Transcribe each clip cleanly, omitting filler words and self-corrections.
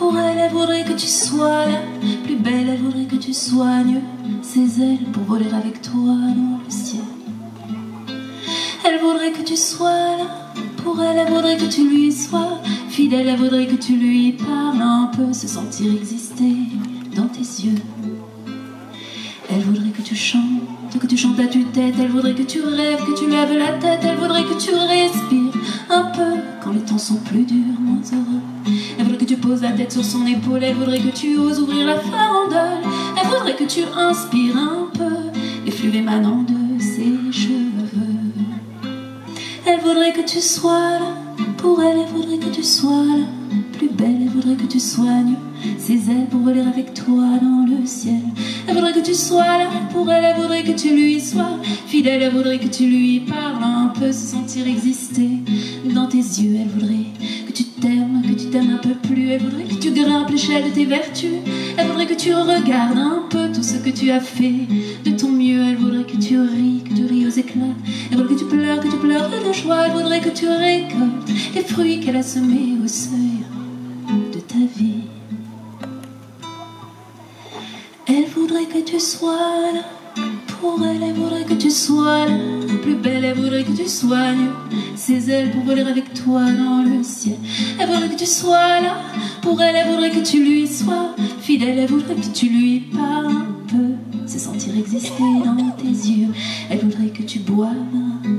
Pour elle, elle voudrait que tu sois la plus belle, elle voudrait que tu soignes ses ailes pour voler avec toi dans le ciel. Elle voudrait que tu sois là, pour elle, elle voudrait que tu lui sois fidèle, elle voudrait que tu lui parles un peu, se sentir exister dans tes yeux. Elle voudrait que tu chantes à tue-tête, elle voudrait que tu rêves, que tu lèves la tête, elle voudrait que tu respires un peu quand les temps sont plus durs, moins heureux. Elle voudrait que tu poses la tête sur son épaule, elle voudrait que tu oses ouvrir la farandole, elle voudrait que tu inspires un peu les flux émanant de ses cheveux. Elle voudrait que tu sois là, pour elle, elle voudrait que tu sois là, plus belle, elle voudrait que tu soignes ses ailes pour voler avec toi dans le ciel. Elle voudrait que tu sois là, pour elle, elle voudrait que tu lui sois fidèle, elle voudrait que tu lui parles un peu, se sentir exister dans tes yeux. Elle voudrait que tu t'aimes un peu plus, elle voudrait que tu grimpes l'échelle de tes vertus, elle voudrait que tu regardes un peu tout ce que tu as fait de ton mieux, elle voudrait que tu ris aux éclats, elle voudrait que tu pleures de joie, elle voudrait que tu récoltes les fruits qu'elle a semés au seuil de ta vie. Elle voudrait que tu sois là, pour elle, elle voudrait que tu sois là, plus belle, elle voudrait que tu soignes ses ailes pour voler avec toi dans le ciel. Elle voudrait que tu sois là, pour elle, elle voudrait que tu lui sois fidèle, elle voudrait que tu lui parles un peu, se sentir exister dans tes yeux. Elle voudrait que tu boives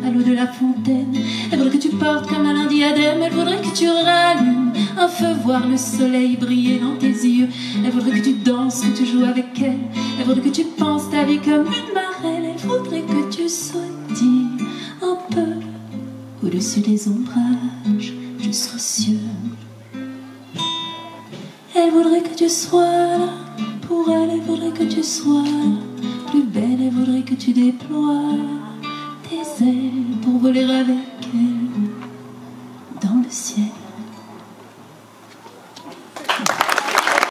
à l'eau de la fontaine, elle voudrait que tu portes comme un diadème, elle voudrait que tu rallumes un feu, voir le soleil briller dans tes yeux. Elle voudrait que tu danses, que tu joues avec elle, elle voudrait que tu penses ta vie comme une marelle, elle voudrait que tu sautilles un peu au-dessus des ombrages jusqu'aux cieux. Elle voudrait que tu sois là, pour elle, elle voudrait que tu sois là, plus belle, elle voudrait que tu déploies tes ailes pour voler avec elle dans le ciel.